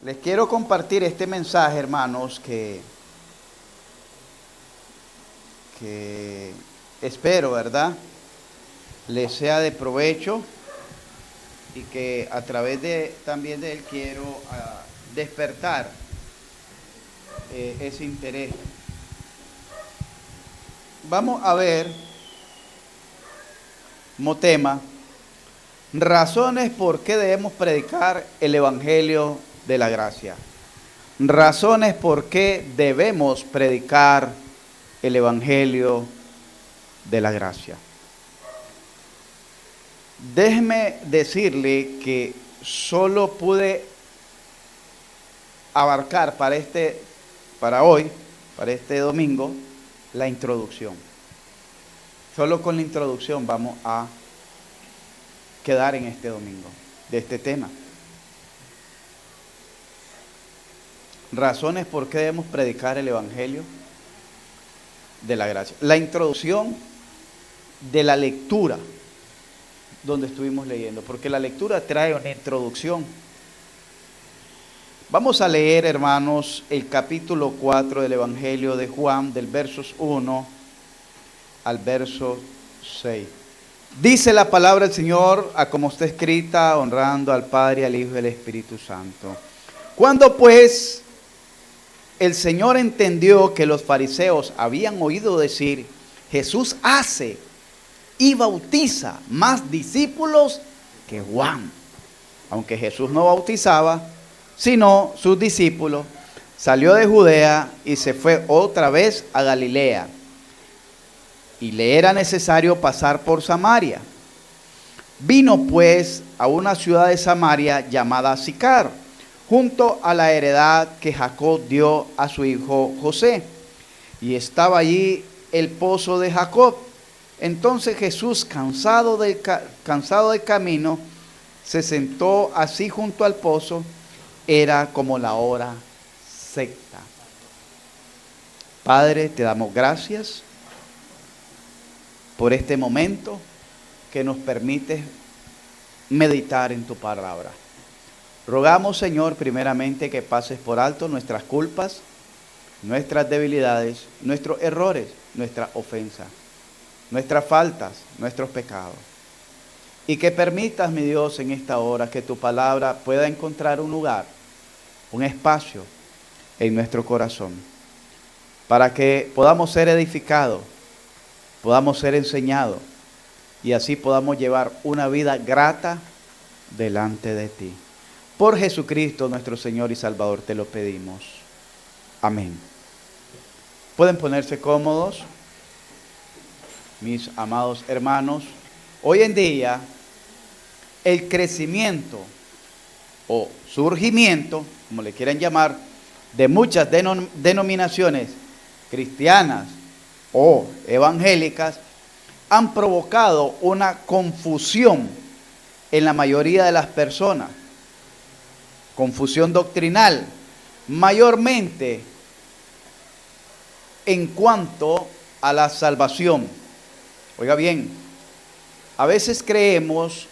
Les quiero compartir este mensaje, hermanos, que espero, ¿verdad?, les sea de provecho y que a través también de él quiero despertar ese interés. Vamos a ver, como tema, razones por qué debemos predicar el Evangelio de la gracia. Razones por qué debemos predicar el Evangelio de la gracia. Déjeme decirle que solo pude abarcar para hoy, para este domingo, la introducción. Solo con la introducción vamos a quedar en este domingo de este tema. Razones por qué debemos predicar el Evangelio de la gracia. La introducción de la lectura donde estuvimos leyendo, porque la lectura trae una introducción. Vamos a leer, hermanos, el capítulo 4 del Evangelio de Juan, del versos 1 al verso 6. Dice la palabra del Señor, a como está escrita, honrando al Padre, al Hijo y al Espíritu Santo. Cuando pues el Señor entendió que los fariseos habían oído decir, Jesús hace y bautiza más discípulos que Juan, aunque Jesús no bautizaba, sino sus discípulos, salió de Judea y se fue otra vez a Galilea. Y le era necesario pasar por Samaria. Vino pues a una ciudad de Samaria llamada Sicar, junto a la heredad que Jacob dio a su hijo José. Y estaba allí el pozo de Jacob. Entonces Jesús, cansado del camino, se sentó así junto al pozo. Era como la hora sexta. Padre, te damos gracias por este momento que nos permite meditar en tu palabra. Rogamos, Señor, primeramente que pases por alto nuestras culpas, nuestras debilidades, nuestros errores, nuestras ofensas, nuestras faltas, nuestros pecados. Y que permitas, mi Dios, en esta hora que tu palabra pueda encontrar un lugar, un espacio en nuestro corazón, para que podamos ser edificados, podamos ser enseñados y así podamos llevar una vida grata delante de ti. Por Jesucristo nuestro Señor y Salvador te lo pedimos. Amén. Pueden ponerse cómodos, mis amados hermanos. Hoy en día, el crecimiento o surgimiento, como le quieran llamar, de muchas denominaciones cristianas o evangélicas, han provocado una confusión en la mayoría de las personas. Confusión doctrinal, mayormente en cuanto a la salvación. Oiga bien, a veces creemos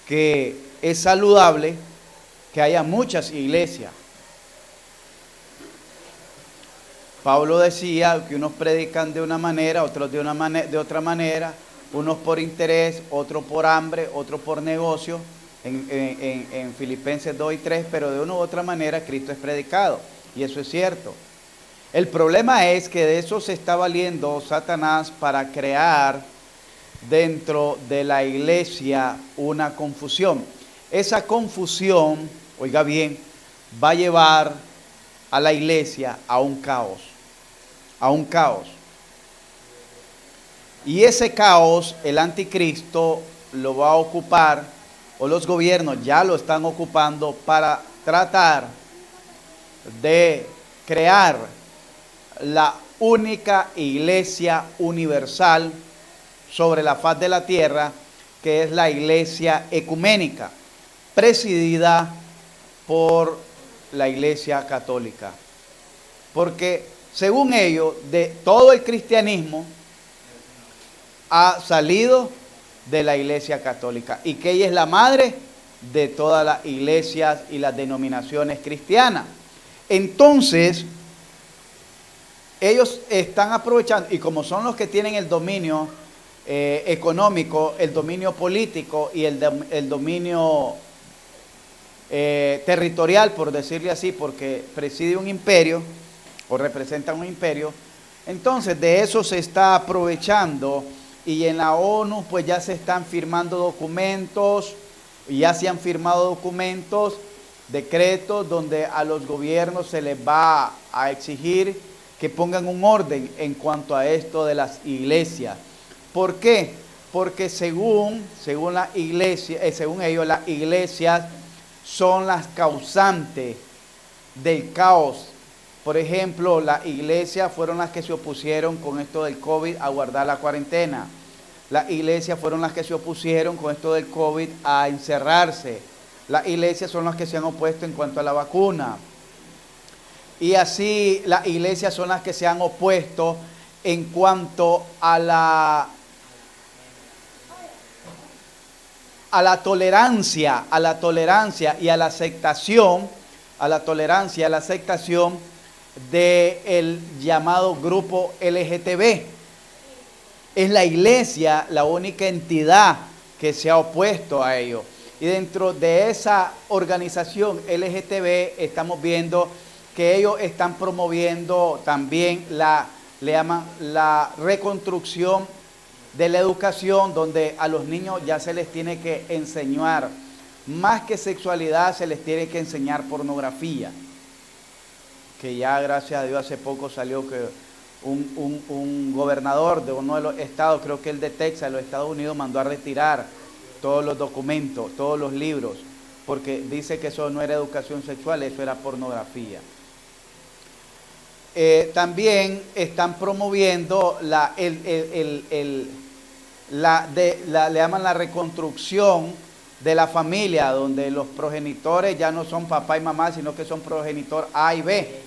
que es saludable que haya muchas iglesias. Pablo decía que unos predican de una manera, otros de otra manera, unos por interés, otros por hambre, otros por negocio, en Filipenses 2 y 3, pero de una u otra manera Cristo es predicado, y eso es cierto. El problema es que de eso se está valiendo Satanás para crear dentro de la iglesia una confusión. Esa confusión, oiga bien, va a llevar a la iglesia a un caos. A un caos. Y ese caos, el anticristo lo va a ocupar, o los gobiernos ya lo están ocupando para tratar de crear la única iglesia universal sobre la faz de la tierra, que es la iglesia ecuménica, presidida por la iglesia católica. Porque según ellos, de todo el cristianismo ha salido de la iglesia católica, y que ella es la madre de todas las iglesias y las denominaciones cristianas. Entonces, ellos están aprovechando, y como son los que tienen el dominio económico, el dominio político y el dominio territorial, por decirle así, porque preside un imperio o representa un imperio, entonces de eso se está aprovechando, y en la ONU pues ya se están firmando documentos, ya se han firmado documentos, decretos donde a los gobiernos se les va a exigir que pongan un orden en cuanto a esto de las iglesias. ¿Por qué? Porque según la iglesia, según ellos, las iglesias son las causantes del caos. Por ejemplo, las iglesias fueron las que se opusieron con esto del COVID a guardar la cuarentena. Las iglesias fueron las que se opusieron con esto del COVID a encerrarse. Las iglesias son las que se han opuesto en cuanto a la vacuna. Y así las iglesias son las que se han opuesto en cuanto a la tolerancia y a la aceptación, del llamado grupo LGTB. Es la iglesia la única entidad que se ha opuesto a ello. Y dentro de esa organización LGTB estamos viendo que ellos están promoviendo también le llaman la reconstrucción de la educación, donde a los niños ya se les tiene que enseñar, más que sexualidad, se les tiene que enseñar pornografía. Que ya gracias a Dios hace poco salió que un gobernador de uno de los estados, creo que el de Texas, de los Estados Unidos, mandó a retirar todos los documentos, todos los libros, porque dice que eso no era educación sexual, eso era pornografía. También están promoviendo le llaman la reconstrucción de la familia, donde los progenitores ya no son papá y mamá, sino que son progenitor A y B.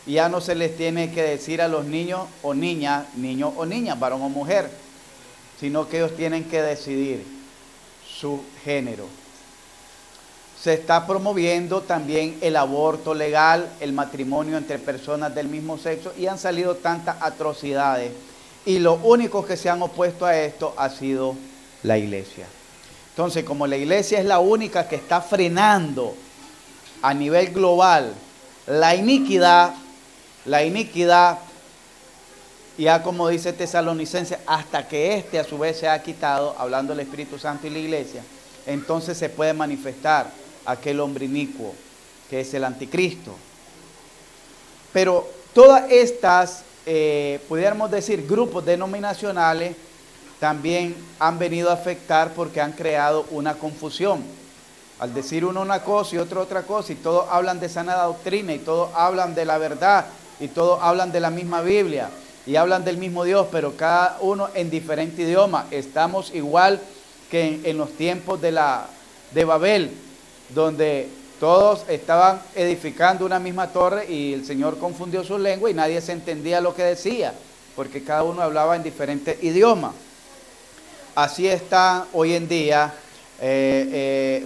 Y ya no se les tiene que decir a los niños o niñas, varón o mujer, sino que ellos tienen que decidir su género. Se está promoviendo también el aborto legal, el matrimonio entre personas del mismo sexo, y han salido tantas atrocidades. Y los únicos que se han opuesto a esto ha sido la iglesia. Entonces, como la iglesia es la única que está frenando a nivel global la iniquidad, ya como dice Tesalonicenses, hasta que éste a su vez se ha quitado, hablando del Espíritu Santo y la iglesia, entonces se puede manifestar aquel hombre inicuo, que es el anticristo. Pero todas estas, pudiéramos decir, grupos denominacionales, también han venido a afectar porque han creado una confusión. Al decir uno una cosa y otro otra cosa, y todos hablan de sana doctrina, y todos hablan de la verdad, y todos hablan de la misma Biblia, y hablan del mismo Dios, pero cada uno en diferente idioma. Estamos igual que en los tiempos de Babel, donde todos estaban edificando una misma torre y el Señor confundió su lengua y nadie se entendía lo que decía, porque cada uno hablaba en diferentes idiomas. Así están hoy en día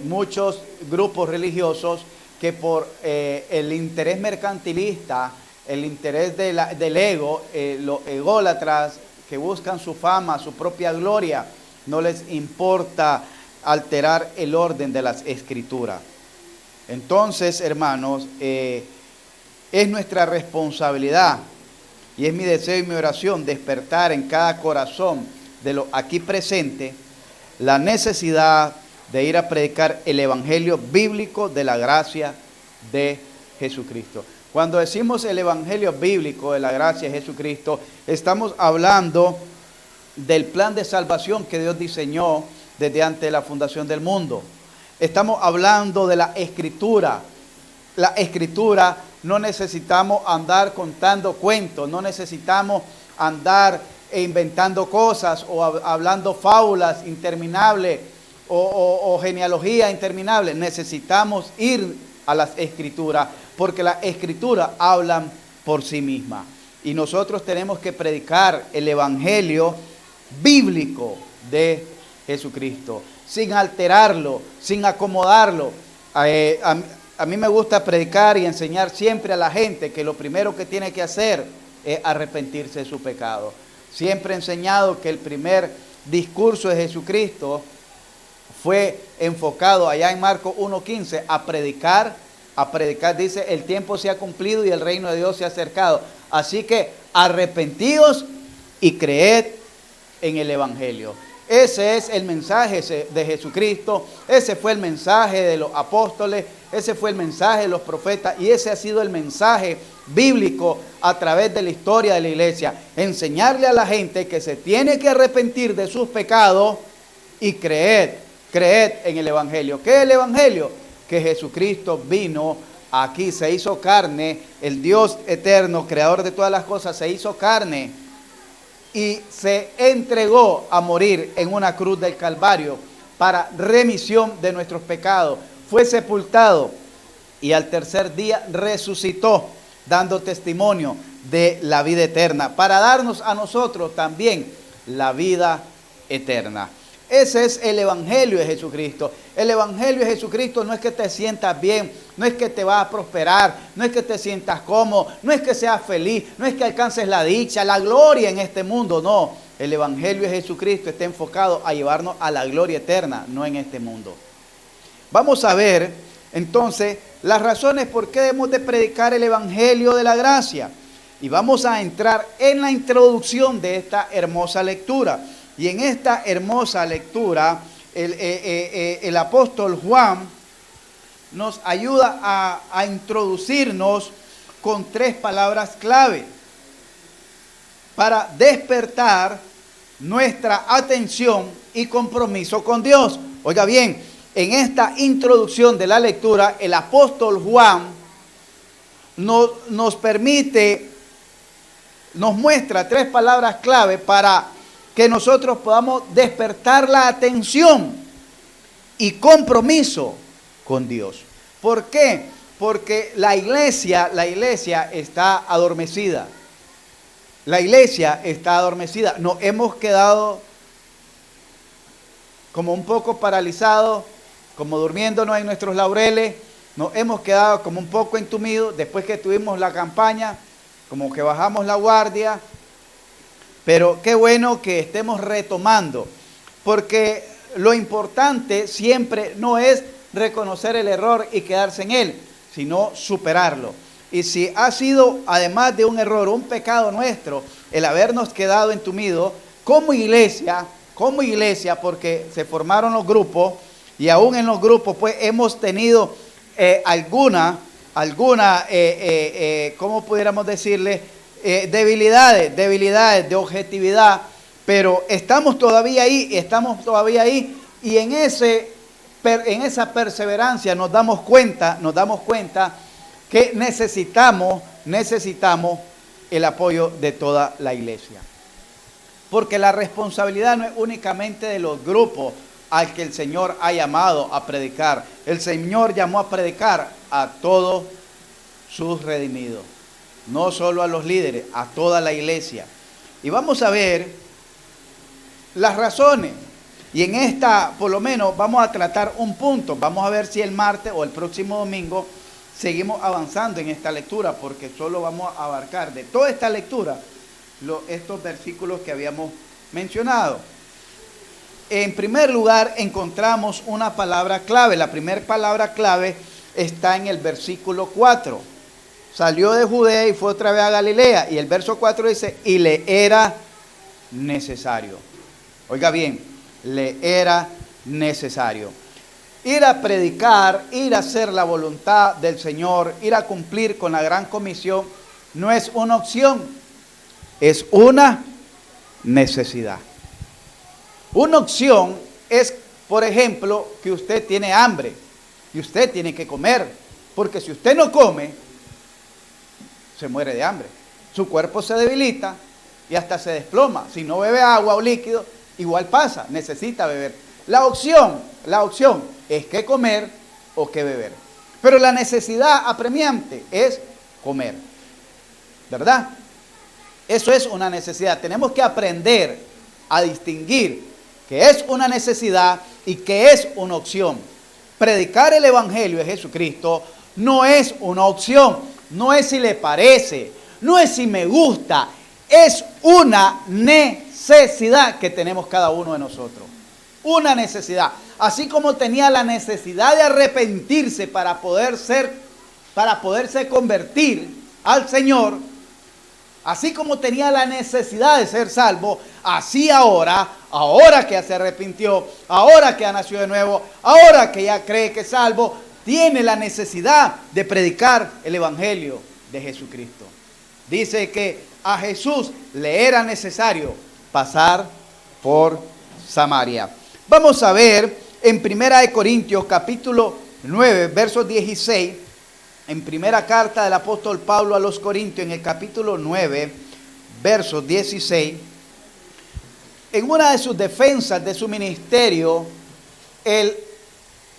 muchos grupos religiosos que por el interés mercantilista, el interés del ego, los ególatras que buscan su fama, su propia gloria, no les importa alterar el orden de las escrituras. Entonces, hermanos, es nuestra responsabilidad y es mi deseo y mi oración despertar en cada corazón de los aquí presentes la necesidad de ir a predicar el evangelio bíblico de la gracia de Jesucristo. Cuando decimos el evangelio bíblico de la gracia de Jesucristo, estamos hablando del plan de salvación que Dios diseñó desde antes de la fundación del mundo. Estamos hablando de la escritura. La escritura, no necesitamos andar contando cuentos, no necesitamos andar inventando cosas o hablando fábulas interminables o genealogía interminable. Necesitamos ir a las escrituras, porque las escrituras hablan por sí mismas. Y nosotros tenemos que predicar el evangelio bíblico de Jesucristo. sin alterarlo, sin acomodarlo. A mí me gusta predicar y enseñar siempre a la gente que lo primero que tiene que hacer es arrepentirse de su pecado. Siempre he enseñado que el primer discurso de Jesucristo fue enfocado allá en Marcos 1:15 a predicar, dice, el tiempo se ha cumplido y el reino de Dios se ha acercado. Así que arrepentíos y creed en el Evangelio. Ese es el mensaje de Jesucristo, ese fue el mensaje de los apóstoles, ese fue el mensaje de los profetas y ese ha sido el mensaje bíblico a través de la historia de la iglesia. Enseñarle a la gente que se tiene que arrepentir de sus pecados y creed en el Evangelio. ¿Qué es el Evangelio? Que Jesucristo vino aquí, se hizo carne, el Dios eterno, creador de todas las cosas, se hizo carne y se entregó a morir en una cruz del Calvario para remisión de nuestros pecados. Fue sepultado y al tercer día resucitó, dando testimonio de la vida eterna, para darnos a nosotros también la vida eterna. Ese es el Evangelio de Jesucristo. El Evangelio de Jesucristo no es que te sientas bien, no es que te vas a prosperar, no es que te sientas cómodo, no es que seas feliz, no es que alcances la dicha, la gloria en este mundo, no. El Evangelio de Jesucristo está enfocado a llevarnos a la gloria eterna, no en este mundo. Vamos a ver entonces las razones por qué debemos de predicar el Evangelio de la gracia. Y vamos a entrar en la introducción de esta hermosa lectura. Y en esta hermosa lectura, el apóstol Juan nos ayuda a introducirnos con 3 palabras clave para despertar nuestra atención y compromiso con Dios. Oiga bien, en esta introducción de la lectura, el apóstol Juan nos muestra 3 palabras clave para que nosotros podamos despertar la atención y compromiso con Dios. ¿Por qué? Porque la iglesia está adormecida. La iglesia está adormecida. Nos hemos quedado como un poco paralizados, como durmiéndonos en nuestros laureles. Nos hemos quedado como un poco entumidos después que tuvimos la campaña, como que bajamos la guardia. Pero qué bueno que estemos retomando, porque lo importante siempre no es reconocer el error y quedarse en él, sino superarlo. Y si ha sido, además de un error, un pecado nuestro, el habernos quedado entumidos como iglesia, porque se formaron los grupos, y aún en los grupos pues hemos tenido ¿cómo pudiéramos decirle? Debilidades de objetividad, pero estamos todavía ahí y en esa perseverancia nos damos cuenta que necesitamos el apoyo de toda la iglesia, porque la responsabilidad no es únicamente de los grupos al que el Señor ha llamado a predicar. El Señor llamó a predicar a todos sus redimidos, no solo a los líderes, a toda la iglesia. Y vamos a ver las razones. Y en esta, por lo menos, vamos a tratar un punto. Vamos a ver si el martes o el próximo domingo seguimos avanzando en esta lectura, porque solo vamos a abarcar de toda esta lectura estos versículos que habíamos mencionado. En primer lugar, encontramos una palabra clave. La primera palabra clave está en el versículo 4. Salió de Judea y fue otra vez a Galilea. Y el verso 4 dice, y le era necesario. Oiga bien, le era necesario. Ir a predicar, ir a hacer la voluntad del Señor, ir a cumplir con la gran comisión, no es una opción, es una necesidad. Una opción es, por ejemplo, que usted tiene hambre y usted tiene que comer, porque si usted no come, se muere de hambre. Su cuerpo se debilita y hasta se desploma. Si no bebe agua o líquido, igual pasa, necesita beber. La opción es qué comer o qué beber. Pero la necesidad apremiante es comer, ¿verdad? Eso es una necesidad. Tenemos que aprender a distinguir que es una necesidad y que es una opción. Predicar el Evangelio de Jesucristo no es una opción, no es si le parece, no es si me gusta, es una necesidad que tenemos cada uno de nosotros. Una necesidad. Así como tenía la necesidad de arrepentirse para poderse convertir al Señor, así como tenía la necesidad de ser salvo, así ahora que ya se arrepintió, ahora que ya nació de nuevo, ahora que ya cree que es salvo, tiene la necesidad de predicar el Evangelio de Jesucristo. Dice que a Jesús le era necesario pasar por Samaria. Vamos a ver en 1 Corintios capítulo 9, versos 16, en primera carta del apóstol Pablo a los Corintios, en el capítulo 9, versos 16, en una de sus defensas de su ministerio, el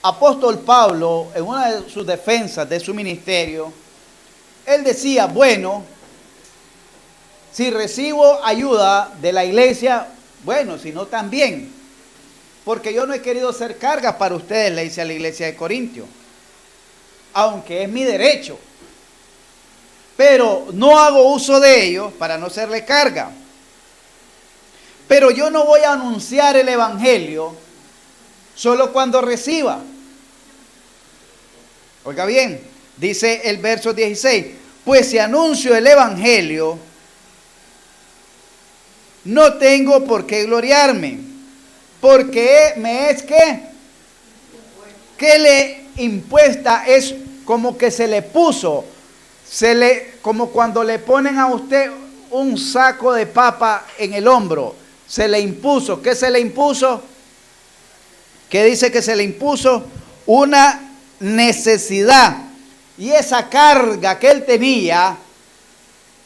apóstol Pablo, en una de sus defensas de su ministerio, él decía, bueno, si recibo ayuda de la iglesia, bueno, si no también, porque yo no he querido ser carga para ustedes, le dice a la iglesia de Corintios, aunque es mi derecho, pero no hago uso de ellos para no serle carga. Pero yo no voy a anunciar el Evangelio solo cuando reciba. Oiga bien, dice el verso 16, pues si anuncio el Evangelio, no tengo por qué gloriarme, porque me es que le impuesta, es como que se le puso, como cuando le ponen a usted un saco de papa en el hombro, se le impuso. ¿Qué se le impuso? ¿Qué dice que se le impuso? Una necesidad. Y esa carga que él tenía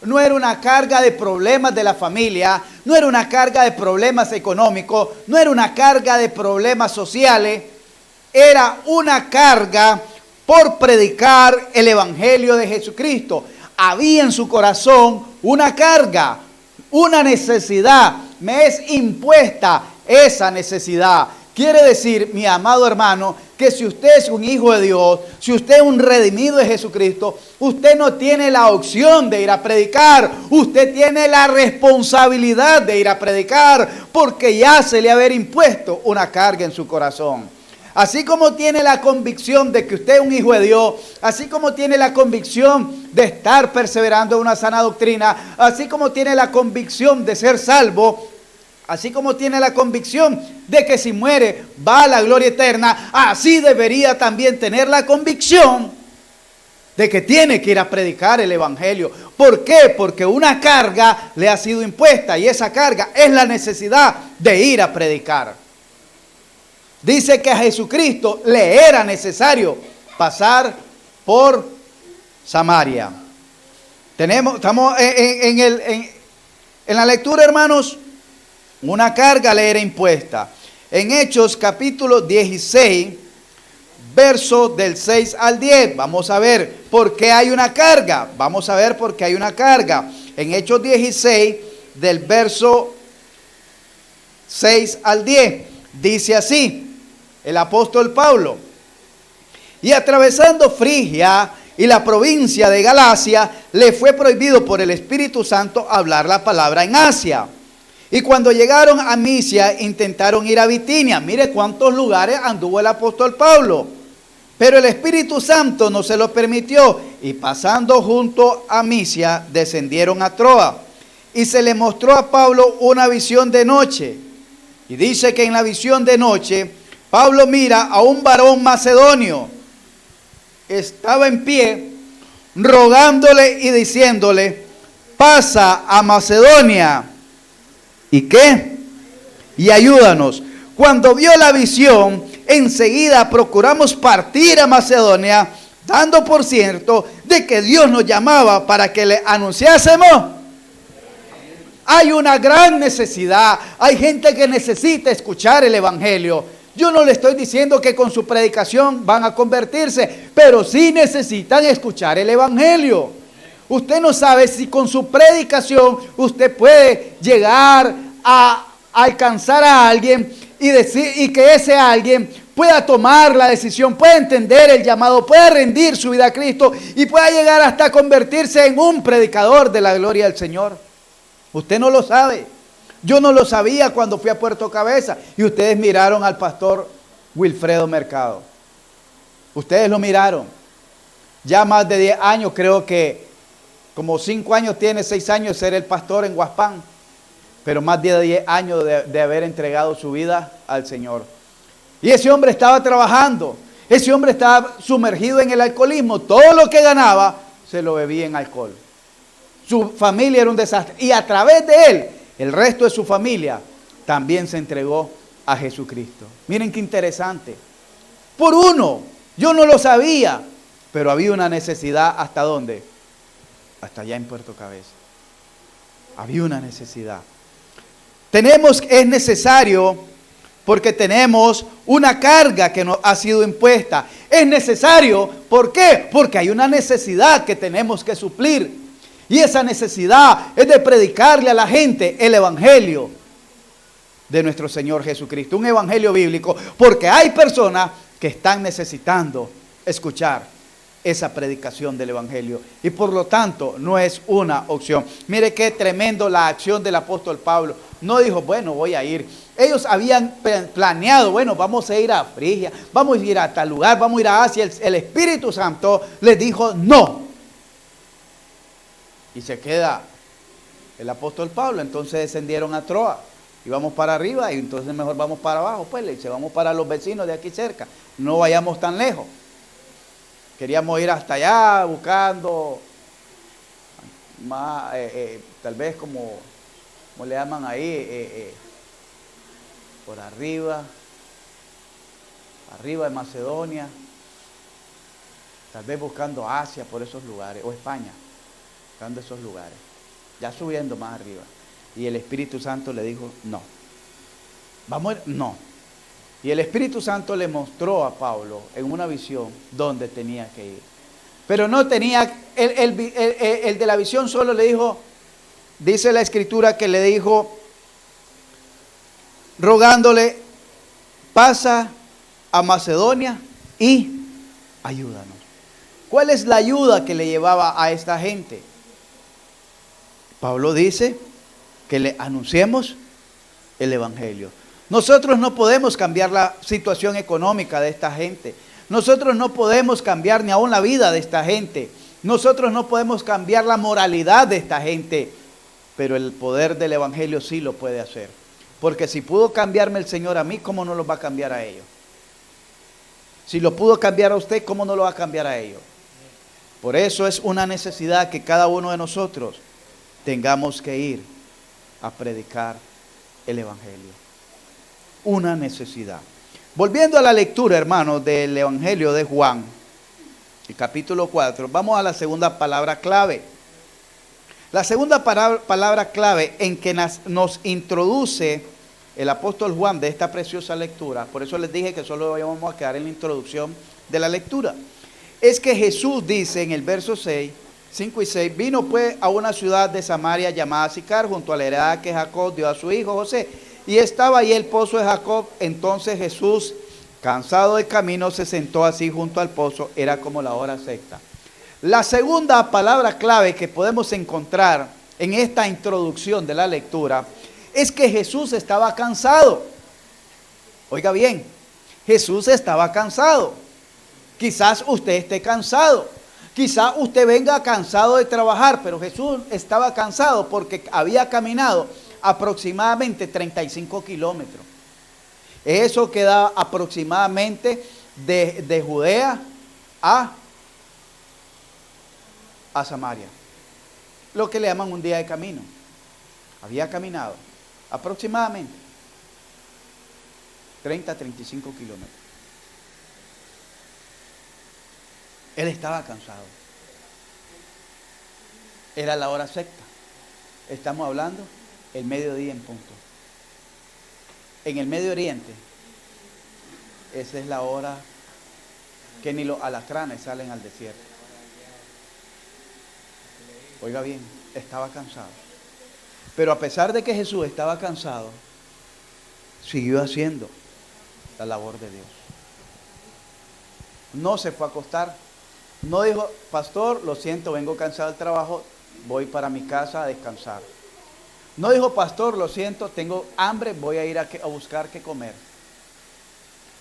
no era una carga de problemas de la familia, no era una carga de problemas económicos, no era una carga de problemas sociales, era una carga por predicar el Evangelio de Jesucristo. Había en su corazón una carga, una necesidad. Me es impuesta esa necesidad. Quiere decir, mi amado hermano, que si usted es un hijo de Dios, si usted es un redimido de Jesucristo, usted no tiene la opción de ir a predicar. Usted tiene la responsabilidad de ir a predicar, porque ya se le ha haber impuesto una carga en su corazón. Así como tiene la convicción de que usted es un hijo de Dios, así como tiene la convicción de estar perseverando en una sana doctrina, así como tiene la convicción de ser salvo, así como tiene la convicción de que si muere va a la gloria eterna, así debería también tener la convicción de que tiene que ir a predicar el Evangelio. ¿Por qué? Porque una carga le ha sido impuesta y esa carga es la necesidad de ir a predicar. Dice que a Jesucristo le era necesario pasar por Samaria. Estamos en la lectura, hermanos. Una carga le era impuesta. En Hechos capítulo 16, verso del 6 al 10. Vamos a ver por qué hay una carga. Vamos a ver por qué hay una carga. En Hechos 16, del verso 6 al 10. Dice así el apóstol Pablo: y atravesando Frigia y la provincia de Galacia, le fue prohibido por el Espíritu Santo hablar la palabra en Asia. Y cuando llegaron a Misia, intentaron ir a Bitinia. Mire cuántos lugares anduvo el apóstol Pablo. Pero el Espíritu Santo no se lo permitió. Y pasando junto a Misia, descendieron a Troa. Y se le mostró a Pablo una visión de noche. Y dice que en la visión de noche, Pablo mira a un varón macedonio. Estaba en pie, rogándole y diciéndole: pasa a Macedonia. ¿Y qué? Y ayúdanos. Cuando vio la visión, enseguida procuramos partir a Macedonia, dando por cierto de que Dios nos llamaba para que le anunciásemos. Hay una gran necesidad. Hay gente que necesita escuchar el Evangelio. Yo no le estoy diciendo que con su predicación van a convertirse, pero sí necesitan escuchar el Evangelio. Usted no sabe si con su predicación usted puede llegar a alcanzar a alguien y decir, y que ese alguien pueda tomar la decisión, pueda entender el llamado, pueda rendir su vida a Cristo y pueda llegar hasta convertirse en un predicador de la gloria del Señor. Usted no lo sabe. Yo no lo sabía cuando fui a Puerto Cabeza y ustedes miraron al pastor Wilfredo Mercado. Ustedes lo miraron. Ya más de 10 años, creo que como 5 años tiene, 6 años ser el pastor en Huaspán, pero más de 10 años de haber entregado su vida al Señor. Y ese hombre estaba trabajando, ese hombre estaba sumergido en el alcoholismo, todo lo que ganaba se lo bebía en alcohol. Su familia era un desastre y a través de él, el resto de su familia también se entregó a Jesucristo. Miren qué interesante. Por uno, yo no lo sabía, pero había una necesidad. ¿Hasta dónde? Hasta allá en Puerto Cabeza. Había una necesidad. Es necesario porque tenemos una carga que nos ha sido impuesta. Es necesario, ¿por qué? Porque hay una necesidad que tenemos que suplir. Y esa necesidad es de predicarle a la gente el evangelio de nuestro Señor Jesucristo. Un evangelio bíblico, porque hay personas que están necesitando escuchar esa predicación del evangelio. Y por lo tanto, no es una opción. Mire qué tremendo la acción del apóstol Pablo. No dijo, bueno, voy a ir. Ellos habían planeado, bueno, vamos a ir a Frigia, vamos a ir a tal lugar, vamos a ir a Asia. El Espíritu Santo les dijo, no. Y se queda el apóstol Pablo. Entonces descendieron a Troa. Y vamos para arriba y entonces mejor vamos para abajo. Pues le dice, vamos para los vecinos de aquí cerca. No vayamos tan lejos. Queríamos ir hasta allá buscando más, tal vez como le llaman ahí, por arriba de Macedonia, tal vez buscando Asia por esos lugares, o España, buscando esos lugares, ya subiendo más arriba. Y el Espíritu Santo le dijo, no, no. Y el Espíritu Santo le mostró a Pablo en una visión dónde tenía que ir. Pero no tenía, el de la visión solo le dijo, dice la Escritura que le dijo, rogándole, pasa a Macedonia y ayúdanos. ¿Cuál es la ayuda que le llevaba a esta gente? Pablo dice que le anunciemos el evangelio. Nosotros no podemos cambiar la situación económica de esta gente. Nosotros no podemos cambiar ni aún la vida de esta gente. Nosotros no podemos cambiar la moralidad de esta gente. Pero el poder del evangelio sí lo puede hacer. Porque si pudo cambiarme el Señor a mí, ¿cómo no lo va a cambiar a ellos? Si lo pudo cambiar a usted, ¿cómo no lo va a cambiar a ellos? Por eso es una necesidad que cada uno de nosotros tengamos que ir a predicar el evangelio. Una necesidad. Volviendo a la lectura, hermanos, del evangelio de Juan, el capítulo 4, vamos a la segunda palabra clave. La segunda palabra clave en que nos introduce el apóstol Juan de esta preciosa lectura, por eso les dije que solo vamos a quedar en la introducción de la lectura, es que Jesús dice en el verso 5 y 6, vino pues a una ciudad de Samaria llamada Sicar, junto a la heredad que Jacob dio a su hijo José, y estaba ahí el pozo de Jacob. Entonces Jesús, cansado del camino, se sentó así junto al pozo. Era como la hora sexta. La segunda palabra clave que podemos encontrar en esta introducción de la lectura es que Jesús estaba cansado. Oiga bien, Jesús estaba cansado. Quizás usted esté cansado. Quizás usted venga cansado de trabajar, pero Jesús estaba cansado porque había caminado aproximadamente 35 kilómetros. Eso queda aproximadamente de Judea a Samaria, lo que le llaman un día de camino. Había caminado aproximadamente 30 a 35 kilómetros. Él estaba cansado. Era la hora sexta. Estamos hablando el mediodía en punto. En el Medio Oriente, esa es la hora que ni los alacranes salen al desierto. Oiga bien, estaba cansado. Pero a pesar de que Jesús estaba cansado, siguió haciendo la labor de Dios. No se fue a acostar. No dijo, pastor, lo siento, vengo cansado del trabajo, voy para mi casa a descansar. No dijo, pastor, lo siento, tengo hambre, voy a ir a buscar qué comer.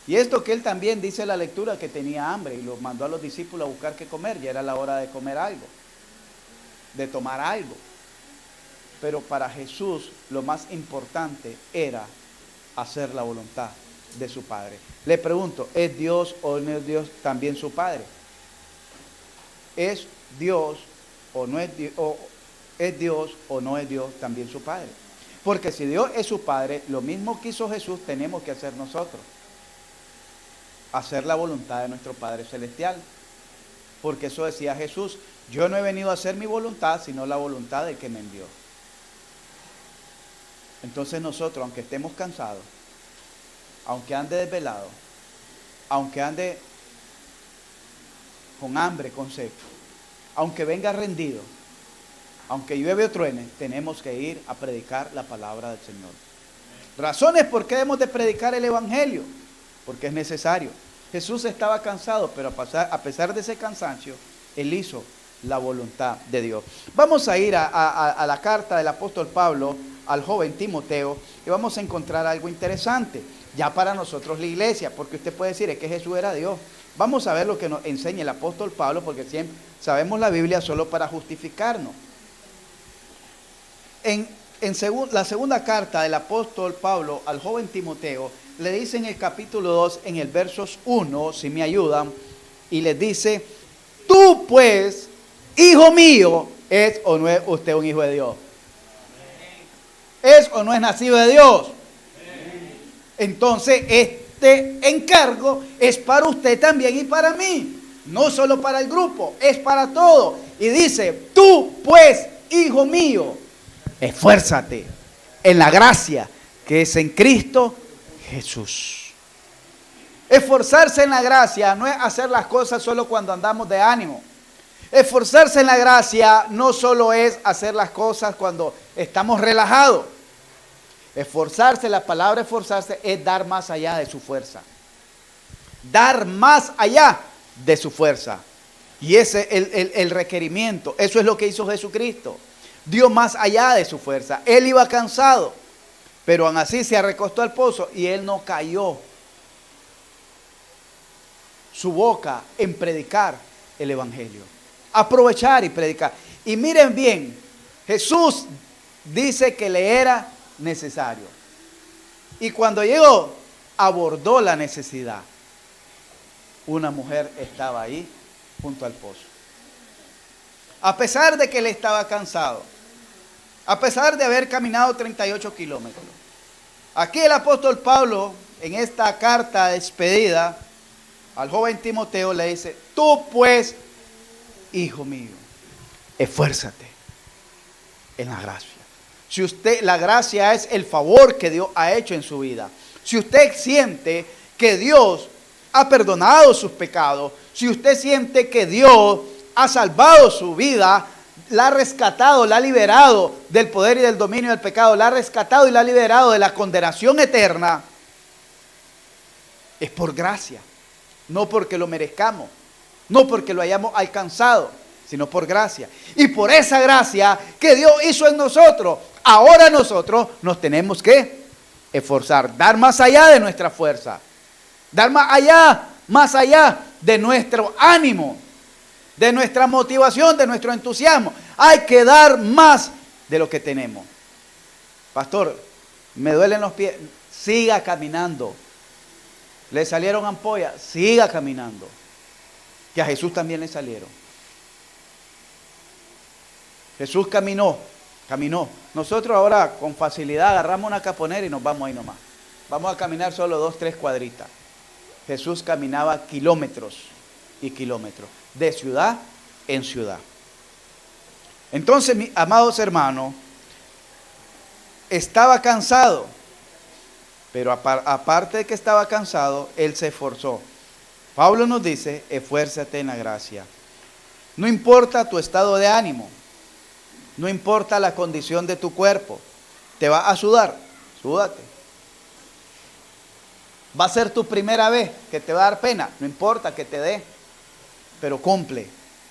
Y esto que él también dice en la lectura, que tenía hambre y lo mandó a los discípulos a buscar qué comer. Ya era la hora de comer algo, de tomar algo. Pero para Jesús lo más importante era hacer la voluntad de su Padre. Le pregunto, ¿es Dios o no es Dios también su Padre? ¿Es Dios o no es Dios? ¿Es Dios o no es Dios también su Padre? Porque si Dios es su Padre, lo mismo que hizo Jesús tenemos que hacer nosotros. Hacer la voluntad de nuestro Padre Celestial. Porque eso decía Jesús, yo no he venido a hacer mi voluntad, sino la voluntad del que me envió. Entonces nosotros, aunque estemos cansados, aunque ande desvelado, aunque ande con hambre, con sed, aunque venga rendido, aunque llueve o truene, tenemos que ir a predicar la palabra del Señor. Razones por qué debemos de predicar el Evangelio, porque es necesario. Jesús estaba cansado, pero a pesar de ese cansancio, Él hizo la voluntad de Dios. Vamos a ir a la carta del apóstol Pablo al joven Timoteo y vamos a encontrar algo interesante, ya para nosotros la iglesia, porque usted puede decir, es que Jesús era Dios. Vamos a ver lo que nos enseña el apóstol Pablo, porque siempre sabemos la Biblia solo para justificarnos. La segunda carta del apóstol Pablo al joven Timoteo, le dice en el capítulo 2, en el versos 1, si me ayudan, y les dice, tú pues, hijo mío, ¿es o no es usted un hijo de Dios? ¿Es o no es nacido de Dios? Entonces, este encargo es para usted también y para mí. No solo para el grupo, es para todos. Y dice, tú pues, hijo mío, esfuérzate en la gracia que es en Cristo Jesús. Esforzarse en la gracia no es hacer las cosas solo cuando andamos de ánimo. Esforzarse en la gracia no solo es hacer las cosas cuando estamos relajados. Esforzarse, la palabra esforzarse es dar más allá de su fuerza. Dar más allá de su fuerza. Y ese es el requerimiento. Eso es lo que hizo Jesucristo. Dio más allá de su fuerza. Él iba cansado, pero aún así se recostó al pozo y él no cayó su boca en predicar el Evangelio. Aprovechar y predicar. Y miren bien, Jesús dice que le era necesario. Y cuando llegó, abordó la necesidad. Una mujer estaba ahí junto al pozo. A pesar de que él estaba cansado, a pesar de haber caminado 38 kilómetros. Aquí el apóstol Pablo, en esta carta de despedida al joven Timoteo, le dice, tú pues, hijo mío, esfuérzate en la gracia. Si usted, la gracia es el favor que Dios ha hecho en su vida. Si usted siente que Dios ha perdonado sus pecados, si usted siente que Dios ha salvado su vida, la ha rescatado, la ha liberado del poder y del dominio del pecado, la ha rescatado y la ha liberado de la condenación eterna, es por gracia, no porque lo merezcamos, no porque lo hayamos alcanzado, sino por gracia. Y por esa gracia que Dios hizo en nosotros, ahora nosotros nos tenemos que esforzar, dar más allá de nuestra fuerza, dar más allá de nuestro ánimo, de nuestra motivación, de nuestro entusiasmo. Hay que dar más de lo que tenemos. Pastor, me duelen los pies. Siga caminando. Le salieron ampollas. Siga caminando. Que a Jesús también le salieron. Jesús caminó. Nosotros ahora con facilidad agarramos una caponera y nos vamos ahí nomás. Vamos a caminar solo 2, 3 cuadritas. Jesús caminaba kilómetros y kilómetros, de ciudad en ciudad. Entonces, mis amados hermanos, estaba cansado, pero aparte de que estaba cansado, él se esforzó. Pablo nos dice, esfuérzate en la gracia. No importa tu estado de ánimo, no importa la condición de tu cuerpo, te va a sudar, súdate. Va a ser tu primera vez que te va a dar pena. No importa que te dé, pero cumple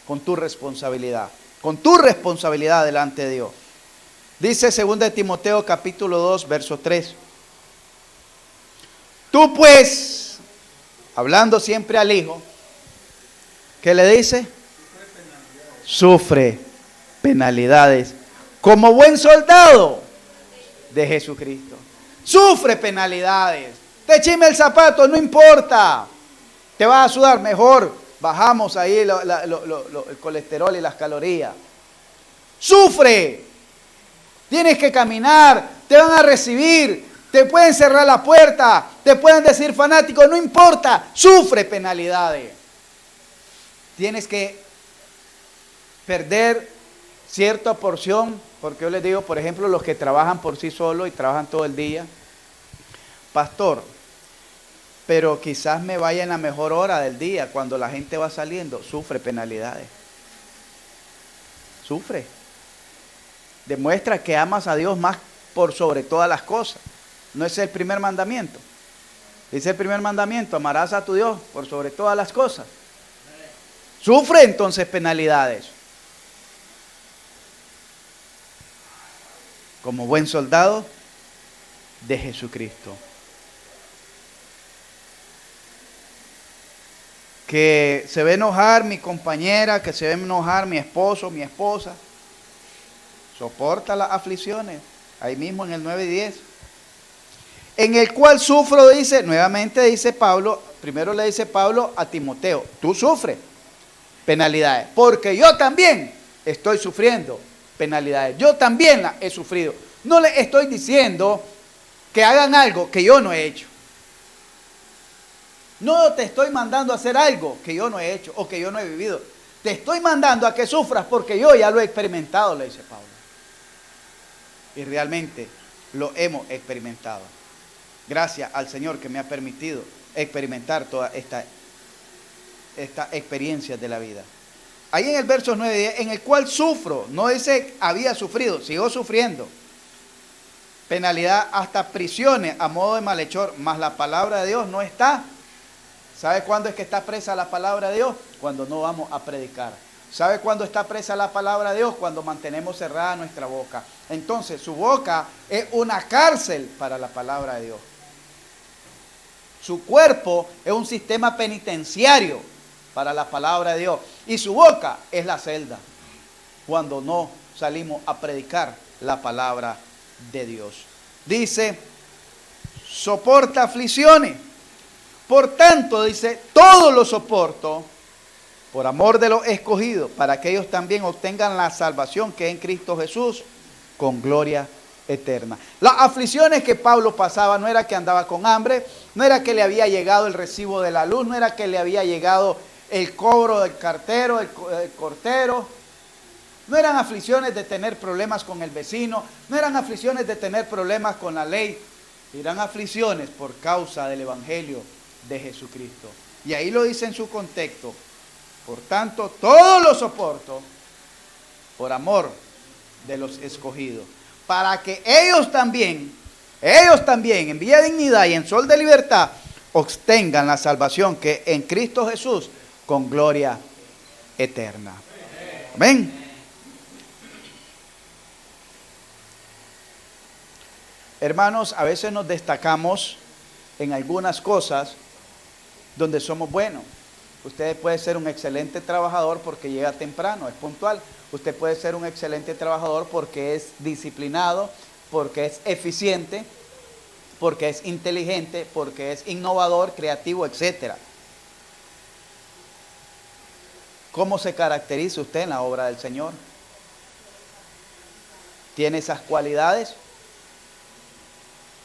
con tu responsabilidad. Con tu responsabilidad delante de Dios. Dice 2 Timoteo capítulo 2, verso 3. Tú pues, hablando siempre al Hijo, ¿qué le dice? Sufre penalidades como buen soldado de Jesucristo. Sufre penalidades. Te chime el zapato, no importa. Te vas a sudar, mejor bajamos ahí el colesterol y las calorías. Sufre. Tienes que caminar, te van a recibir, te pueden cerrar la puerta, te pueden decir fanático, no importa, sufre penalidades. Tienes que perder cierta porción, porque yo les digo, por ejemplo, los que trabajan por sí solos y trabajan todo el día, pastor, pero quizás me vaya en la mejor hora del día, cuando la gente va saliendo, sufre penalidades. Sufre. Demuestra que amas a Dios más por sobre todas las cosas. No es el primer mandamiento. Dice el primer mandamiento, amarás a tu Dios por sobre todas las cosas. Sufre entonces penalidades. Como buen soldado de Jesucristo. Que se ve enojar mi compañera, que se ve enojar mi esposo, mi esposa. Soporta las aflicciones, ahí mismo en el 9 y 10. En el cual sufro, dice, nuevamente dice Pablo, primero le dice Pablo a Timoteo, tú sufres penalidades, porque yo también estoy sufriendo penalidades, yo también las he sufrido. No le estoy diciendo que hagan algo que yo no he hecho. No te estoy mandando a hacer algo que yo no he hecho o que yo no he vivido. Te estoy mandando a que sufras porque yo ya lo he experimentado, le dice Pablo. Y realmente lo hemos experimentado. Gracias al Señor que me ha permitido experimentar toda esta experiencia de la vida. Ahí en el verso 9 y 10, en el cual sufro, no dice había sufrido, sigo sufriendo. Penalidad hasta prisiones a modo de malhechor, mas la palabra de Dios no está. ¿Sabe cuándo es que está presa la palabra de Dios? Cuando no vamos a predicar. ¿Sabe cuándo está presa la palabra de Dios? Cuando mantenemos cerrada nuestra boca. Entonces, su boca es una cárcel para la palabra de Dios. Su cuerpo es un sistema penitenciario para la palabra de Dios. Y su boca es la celda cuando no salimos a predicar la palabra de Dios. Dice, soporta aflicciones. Por tanto, dice, todo lo soporto por amor de los escogidos, para que ellos también obtengan la salvación que es en Cristo Jesús, con gloria eterna. Las aflicciones que Pablo pasaba no era que andaba con hambre, no era que le había llegado el recibo de la luz, no era que le había llegado el cobro del cartero, el cortero. No eran aflicciones de tener problemas con el vecino, no eran aflicciones de tener problemas con la ley, eran aflicciones por causa del Evangelio de Jesucristo. Y ahí lo dice en su contexto. Por tanto, todo lo soporto por amor de los escogidos, para que ellos también, en vía de dignidad y en sol de libertad, obtengan la salvación que en Cristo Jesús, con gloria eterna. Amén. Hermanos, a veces nos destacamos en algunas cosas donde somos buenos. Usted puede ser un excelente trabajador porque llega temprano, es puntual. Usted puede ser un excelente trabajador porque es disciplinado, porque es eficiente, porque es inteligente, porque es innovador, creativo, etc. ¿Cómo se caracteriza usted en la obra del Señor? ¿Tiene esas cualidades?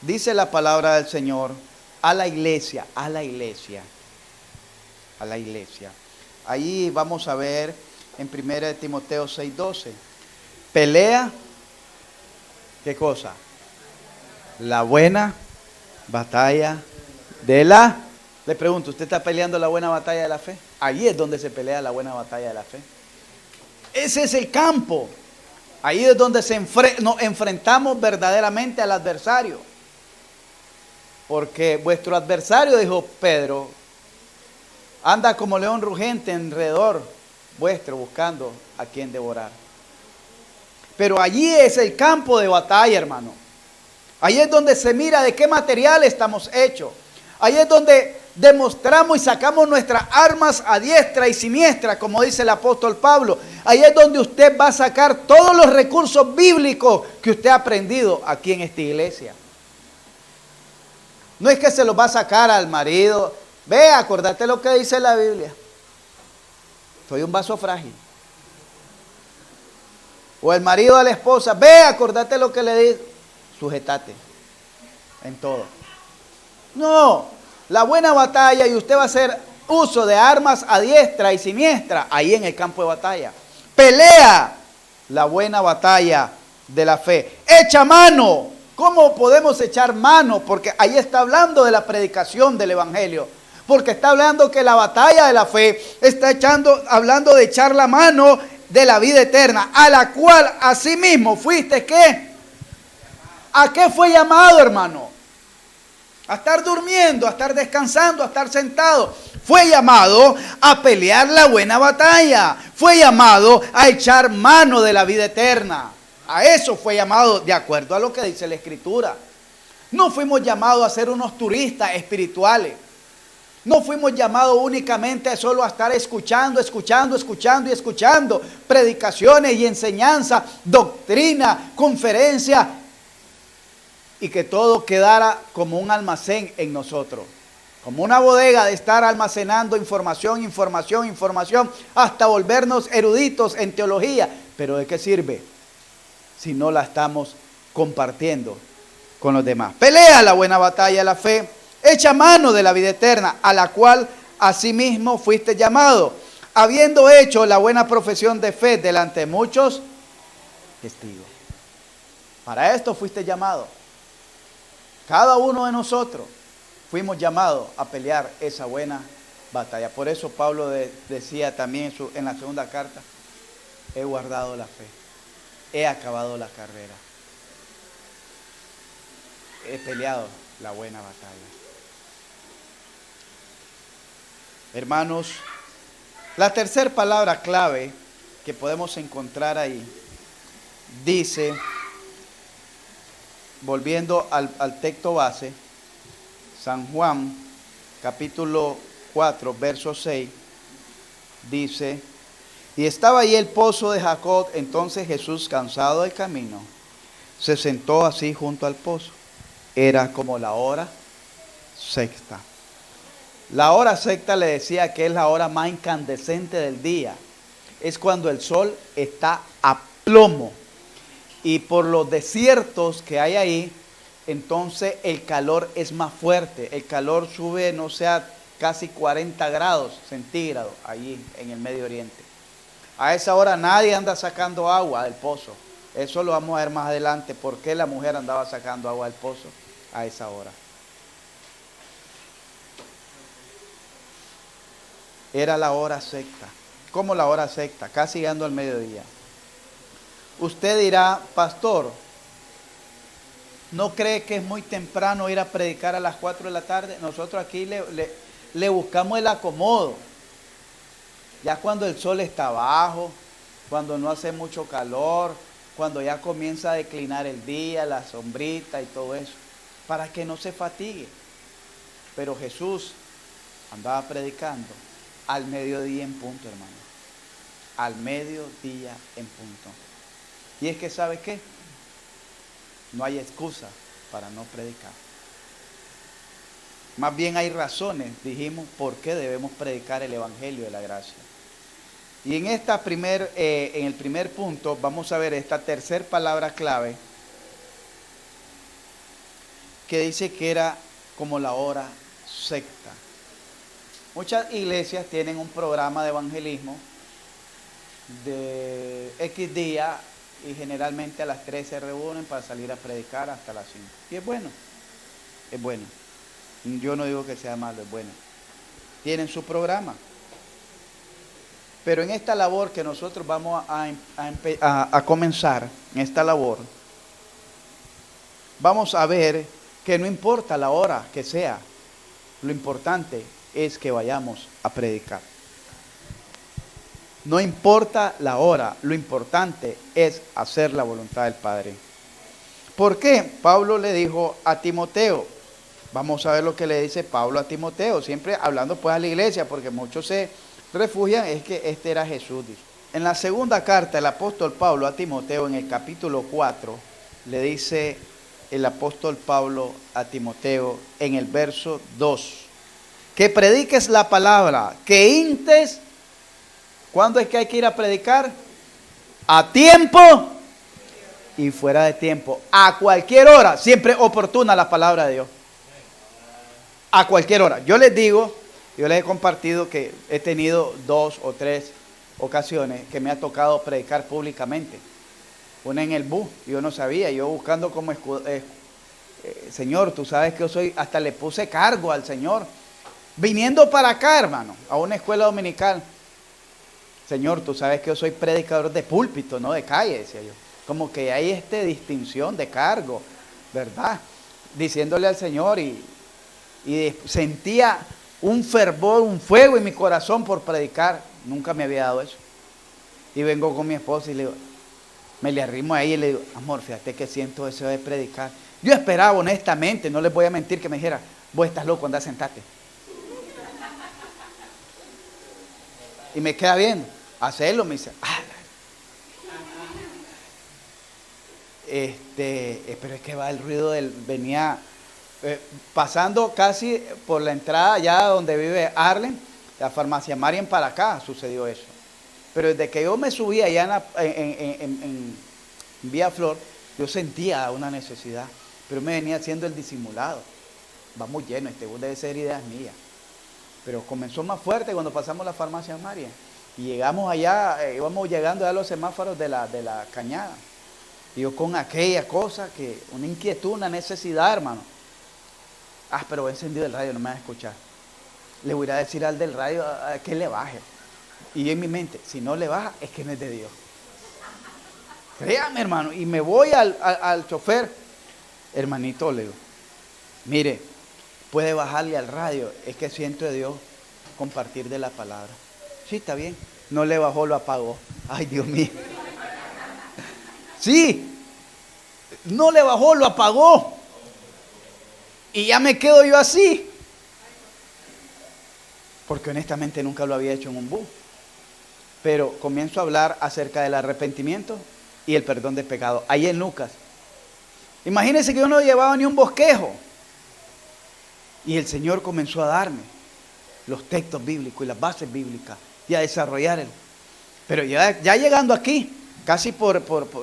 Dice la palabra del Señor a la iglesia, a la iglesia. A la iglesia. Ahí vamos a ver en 1 Timoteo 6:12. Pelea, ¿qué cosa? La buena batalla de la... Le pregunto, ¿usted está peleando la buena batalla de la fe? Ahí es donde se pelea la buena batalla de la fe. Ese es el campo. Ahí es donde nos enfrentamos verdaderamente al adversario. Porque vuestro adversario, dijo Pedro, anda como león rugente alrededor vuestro buscando a quien devorar. Pero allí es el campo de batalla, hermano. Ahí es donde se mira de qué material estamos hechos. Ahí es donde demostramos y sacamos nuestras armas a diestra y siniestra, como dice el apóstol Pablo. Ahí es donde usted va a sacar todos los recursos bíblicos que usted ha aprendido aquí en esta iglesia. No es que se los va a sacar al marido. Ve, acordate lo que dice la Biblia. Soy un vaso frágil. O el marido a la esposa. Ve, acordate lo que le dice. Sujetate en todo. No, la buena batalla, y usted va a hacer uso de armas a diestra y siniestra ahí en el campo de batalla. Pelea la buena batalla de la fe. Echa mano. ¿Cómo podemos echar mano? Porque ahí está hablando de la predicación del evangelio. Porque está hablando que la batalla de la fe está hablando de echar la mano de la vida eterna, a la cual asimismo fuiste, ¿qué? ¿A qué fue llamado, hermano? A estar durmiendo, a estar descansando, a estar sentado. Fue llamado a pelear la buena batalla. Fue llamado a echar mano de la vida eterna. A eso fue llamado de acuerdo a lo que dice la Escritura. No fuimos llamados a ser unos turistas espirituales. No fuimos llamados únicamente solo a estar escuchando predicaciones y enseñanza, doctrina, conferencia, y que todo quedara como un almacén en nosotros, como una bodega de estar almacenando información, hasta volvernos eruditos en teología. Pero ¿de qué sirve si no la estamos compartiendo con los demás? Pelea la buena batalla de la fe, echa mano de la vida eterna, a la cual asimismo fuiste llamado, habiendo hecho la buena profesión de fe delante de muchos testigos. Para esto fuiste llamado. Cada uno de nosotros fuimos llamados a pelear esa buena batalla. Por eso Pablo decía también en la segunda carta: he guardado la fe, he acabado la carrera, he peleado la buena batalla. Hermanos, la tercera palabra clave que podemos encontrar ahí dice, volviendo al texto base, San Juan, capítulo 4, verso 6, dice: y estaba ahí el pozo de Jacob. Entonces Jesús, cansado del camino, se sentó así junto al pozo. Era como la hora sexta. La hora sexta le decía que es la hora más incandescente del día. Es cuando el sol está a plomo. Y por los desiertos que hay ahí, entonces el calor es más fuerte. El calor sube, no sé, a casi 40 grados centígrados allí en el Medio Oriente. A esa hora nadie anda sacando agua del pozo. Eso lo vamos a ver más adelante. ¿Por qué la mujer andaba sacando agua del pozo a esa hora? Era la hora sexta. ¿Cómo la hora sexta? Casi llegando al mediodía. Usted dirá: pastor, ¿no cree que es muy temprano ir a predicar a las 4 de la tarde? Nosotros aquí le buscamos el acomodo. Ya cuando el sol está bajo, cuando no hace mucho calor, cuando ya comienza a declinar el día, la sombrita y todo eso, para que no se fatigue. Pero Jesús andaba predicando al mediodía en punto, hermano. Al mediodía en punto. Y es que, ¿sabe qué? No hay excusa para no predicar. Más bien hay razones, dijimos, por qué debemos predicar el evangelio de la gracia. Y en el primer punto vamos a ver esta tercera palabra clave, que dice que era como la hora sexta. Muchas iglesias tienen un programa de evangelismo de X día, y generalmente a las 3 se reúnen para salir a predicar hasta las 5. Y es bueno, es bueno. Yo no digo que sea malo, es bueno. Tienen su programa. Pero en esta labor que nosotros vamos a comenzar, en esta labor, vamos a ver que no importa la hora que sea, lo importante es que vayamos a predicar. No importa la hora, lo importante es hacer la voluntad del Padre. ¿Por qué? Pablo le dijo a Timoteo. Vamos a ver lo que le dice Pablo a Timoteo, siempre hablando pues a la iglesia, porque muchos se refugian, es que este era Jesús. Dice. En la segunda carta, el apóstol Pablo a Timoteo, en el capítulo 4, le dice el apóstol Pablo a Timoteo, en el verso 2, que prediques la palabra, que instes. ¿Cuándo es que hay que ir a predicar? A tiempo y fuera de tiempo, a cualquier hora, siempre oportuna la palabra de Dios. A cualquier hora. Yo les digo, yo les he compartido que he tenido 2 o 3 ocasiones que me ha tocado predicar públicamente. Una en el bus, yo no sabía, yo buscando como Señor, tú sabes que yo soy, hasta le puse cargo al Señor. Viniendo para acá, hermano, a una escuela dominical. Señor, tú sabes que yo soy predicador de púlpito, no de calle, decía yo. Como que hay distinción de cargo, ¿verdad? Diciéndole al Señor y sentía un fervor, un fuego en mi corazón por predicar. Nunca me había dado eso. Y vengo con mi esposa y le digo, me le arrimo a ella y le digo, amor, fíjate que siento eso de predicar. Yo esperaba honestamente, no les voy a mentir, que me dijera, vos estás loco, anda, sentate. Y me queda bien hacerlo, me dice, pero es que va el ruido venía pasando casi por la entrada ya donde vive Arlen, la farmacia Marian para acá sucedió eso. Pero desde que yo me subí allá en Vía Flor, yo sentía una necesidad, pero me venía haciendo el disimulado. Vamos lleno, este bus debe ser ideas mías. Pero comenzó más fuerte cuando pasamos la farmacia Marian. Y llegamos allá, íbamos llegando a los semáforos de la Cañada. Y yo con aquella cosa, una inquietud, una necesidad, hermano. Pero he encendido el radio, no me va a escuchar. Le voy a decir al del radio que le baje. Y yo en mi mente, si no le baja, es que no es de Dios. Créame, hermano. Y me voy al chofer. Hermanito, le digo, mire, puede bajarle al radio, es que siento de Dios compartir de la palabra. Sí, está bien. No le bajó, lo apagó. Ay, Dios mío. Sí, no le bajó, lo apagó. Y ya me quedo yo así. Porque honestamente nunca lo había hecho en un bus. Pero comienzo a hablar acerca del arrepentimiento y el perdón de pecado. Ahí en Lucas. Imagínense que yo no llevaba ni un bosquejo. Y el Señor comenzó a darme los textos bíblicos y las bases bíblicas y a desarrollar. Pero ya llegando aquí, casi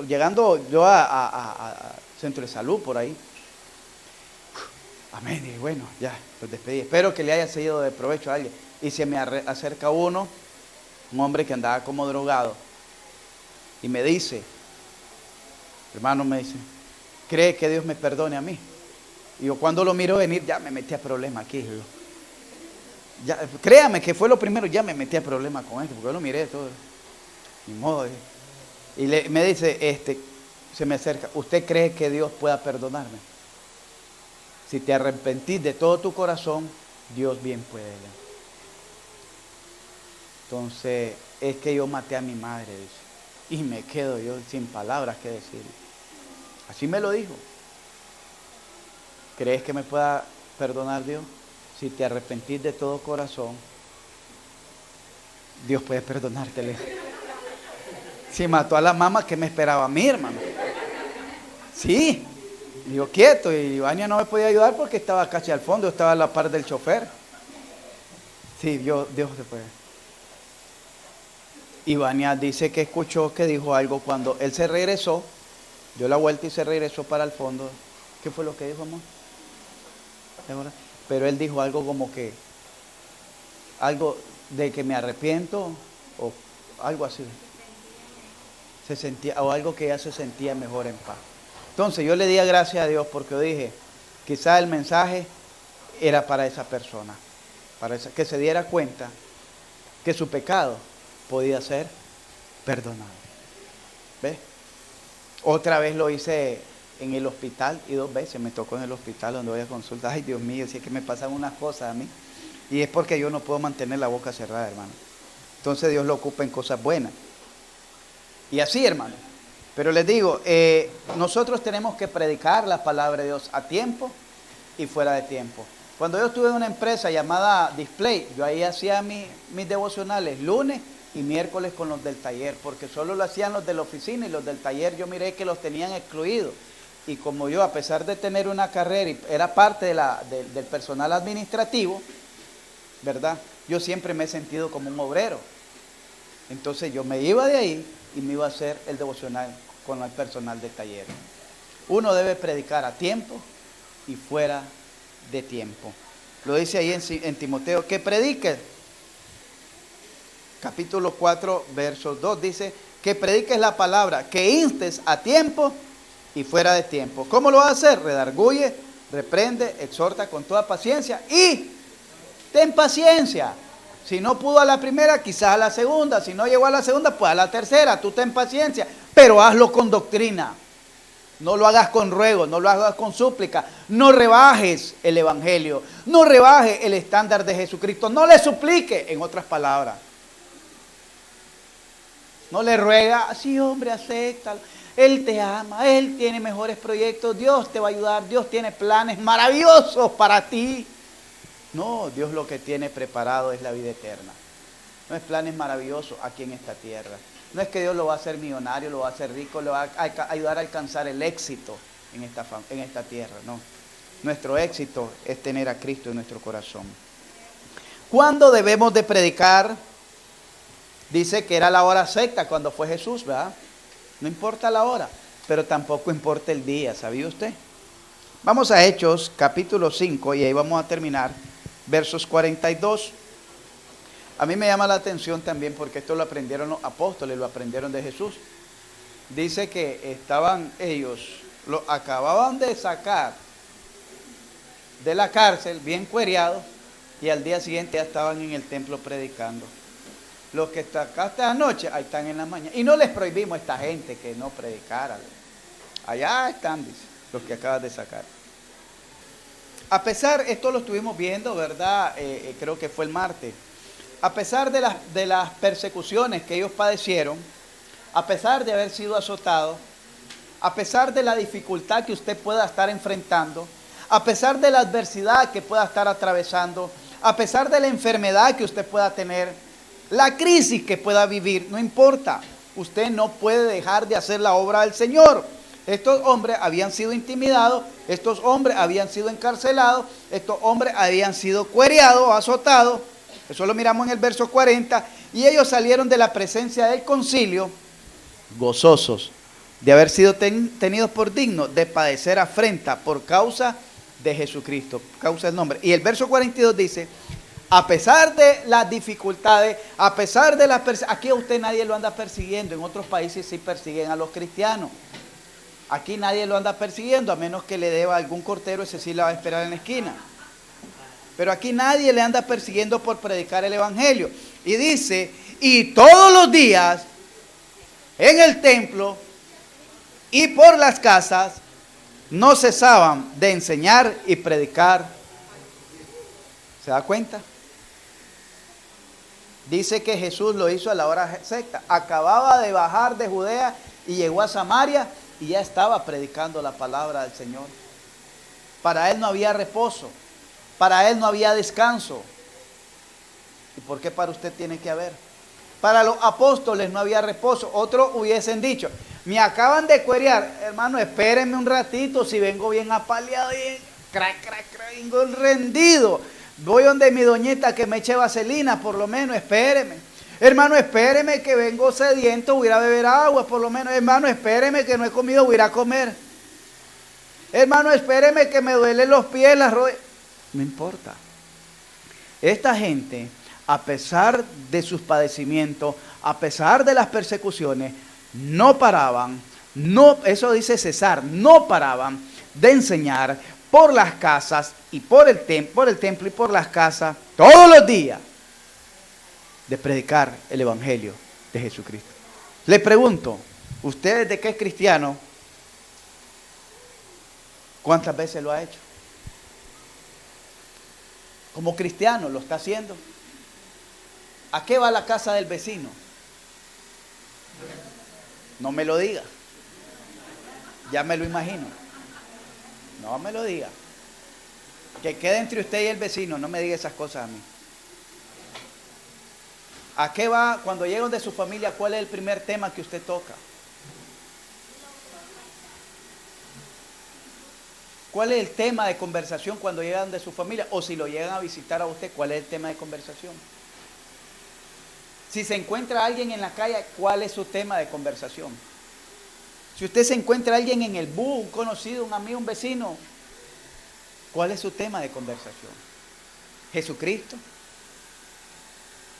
llegando yo a Centro de Salud, por ahí. Amén. Y bueno, ya, los despedí. Espero que le haya sido de provecho a alguien. Y se me acerca un hombre que andaba como drogado. Y me dice, hermano, me dice, ¿cree que Dios me perdone a mí? Y yo cuando lo miro venir, ya me metí a problema aquí. Ya, créame que fue lo primero, ya me metí a problema con esto, porque yo lo miré todo. Ni modo. Y me dice, se me acerca, ¿usted cree que Dios pueda perdonarme? Si te arrepentís de todo tu corazón, Dios bien puede. Entonces, es que yo maté a mi madre, dice, y me quedo yo sin palabras que decir. Así me lo dijo. ¿Crees que me pueda perdonar Dios? Si te arrepentís de todo corazón, Dios puede perdonarte. Si mató a la mamá, ¿qué me esperaba a mí, hermano? Sí. Y yo quieto, y Vania no me podía ayudar porque estaba casi al fondo, estaba a la par del chofer. Sí, Dios se puede. Y Vania dice que escuchó que dijo algo cuando él se regresó, dio la vuelta y se regresó para el fondo. ¿Qué fue lo que dijo, amor? Pero él dijo algo como que, algo de que me arrepiento, o algo así. Se sentía, o algo que ya se sentía mejor en paz. Entonces yo le di gracias a Dios porque yo dije, quizá el mensaje era para esa persona, que se diera cuenta que su pecado podía ser perdonado. ¿Ves? Otra vez lo hice en el hospital, y 2 veces me tocó en el hospital donde voy a consulta. Ay, Dios mío, si es que me pasan unas cosas a mí. Y es porque yo no puedo mantener la boca cerrada, hermano. Entonces Dios lo ocupa en cosas buenas. Y así, hermano. Pero les digo, nosotros tenemos que predicar la palabra de Dios a tiempo y fuera de tiempo. Cuando yo estuve en una empresa llamada Display, yo ahí hacía mis devocionales lunes y miércoles con los del taller, porque solo lo hacían los de la oficina, y los del taller yo miré que los tenían excluidos. Y como yo, a pesar de tener una carrera y era parte del personal administrativo, ¿verdad? Yo siempre me he sentido como un obrero. Entonces yo me iba de ahí y me iba a hacer el devocional con el personal del taller. Uno debe predicar a tiempo y fuera de tiempo. Lo dice ahí en Timoteo, que predique. Capítulo 4, versos 2, dice, que prediques la palabra, que instes a tiempo y fuera de tiempo. ¿Cómo lo va a hacer? Redarguye, reprende, exhorta con toda paciencia y ten paciencia. Si no pudo a la primera, quizás a la segunda. Si no llegó a la segunda, pues a la tercera. Tú ten paciencia, pero hazlo con doctrina. No lo hagas con ruego, no lo hagas con súplica. No rebajes el evangelio. No rebajes el estándar de Jesucristo. No le suplique, en otras palabras. No le ruega, sí, hombre, acéptalo. Él te ama, Él tiene mejores proyectos. Dios te va a ayudar. Dios tiene planes maravillosos para ti. No, Dios lo que tiene preparado es la vida eterna. No es planes maravillosos aquí en esta tierra. No es que Dios lo va a hacer millonario, lo va a hacer rico, lo va a ayudar a alcanzar el éxito en esta tierra. No, nuestro éxito es tener a Cristo en nuestro corazón. ¿Cuándo debemos de predicar? Dice que era la hora sexta cuando fue Jesús, ¿verdad? No importa la hora, pero tampoco importa el día, ¿sabía usted? Vamos a Hechos, capítulo 5, y ahí vamos a terminar, versos 42. A mí me llama la atención también porque esto lo aprendieron los apóstoles, lo aprendieron de Jesús. Dice que estaban ellos, lo acababan de sacar de la cárcel, bien cueriados, y al día siguiente ya estaban en el templo predicando. Los que sacaste anoche, ahí están en la mañana. Y no les prohibimos a esta gente que no predicara. Allá están, dice, los que acabas de sacar. A pesar, esto lo estuvimos viendo, ¿verdad? Creo que fue el martes. A pesar de las persecuciones que ellos padecieron, a pesar de haber sido azotados, a pesar de la dificultad que usted pueda estar enfrentando, a pesar de la adversidad que pueda estar atravesando, a pesar de la enfermedad que usted pueda tener, la crisis que pueda vivir, no importa. Usted no puede dejar de hacer la obra del Señor. Estos hombres habían sido intimidados, estos hombres habían sido encarcelados, estos hombres habían sido cuereados, azotados. Eso lo miramos en el verso 40. Y ellos salieron de la presencia del concilio gozosos de haber sido tenidos por dignos de padecer afrenta por causa de Jesucristo, causa del nombre. Y el verso 42 dice, a pesar de las dificultades, a pesar de las persecuciones, aquí a usted nadie lo anda persiguiendo, en otros países sí persiguen a los cristianos. Aquí nadie lo anda persiguiendo, a menos que le deba algún cortero, ese sí la va a esperar en la esquina. Pero aquí nadie le anda persiguiendo por predicar el evangelio. Y dice, y todos los días en el templo y por las casas no cesaban de enseñar y predicar. ¿Se da cuenta? Dice que Jesús lo hizo a la hora sexta. Acababa de bajar de Judea y llegó a Samaria y ya estaba predicando la palabra del Señor. Para él no había reposo. Para él no había descanso. ¿Y por qué para usted tiene que haber? Para los apóstoles no había reposo. Otros hubiesen dicho, me acaban de cuerear. Hermano, espérenme un ratito, si vengo bien apaleado, bien, vengo rendido. Voy donde mi doñita que me eche vaselina, por lo menos, espéreme. Hermano, espéreme que vengo sediento, voy a ir a beber agua, por lo menos. Hermano, espéreme que no he comido, voy a ir a comer. Hermano, espéreme que me duelen los pies, las rodillas. No importa. Esta gente, a pesar de sus padecimientos, a pesar de las persecuciones, no paraban, eso dice cesar, no paraban de enseñar por las casas y por el templo y por las casas, todos los días, de predicar el evangelio de Jesucristo. Le pregunto, ¿usted desde que es cristiano ¿Cuántas veces lo ha hecho? Como cristiano lo está haciendo. ¿A qué va la casa del vecino? No me lo diga. Ya me lo imagino. No me lo diga. Que quede entre usted y el vecino. No me diga esas cosas a mí. ¿A qué va cuando llegan de su familia? ¿Cuál es el primer tema que usted toca? ¿Cuál es el tema de conversación cuando llegan de su familia? O si lo llegan a visitar a usted, ¿cuál es el tema de conversación? Si se encuentra alguien en la calle, ¿cuál es su tema de conversación? Si usted se encuentra alguien en el bus, un conocido, un amigo, un vecino, ¿cuál es su tema de conversación? ¿Jesucristo?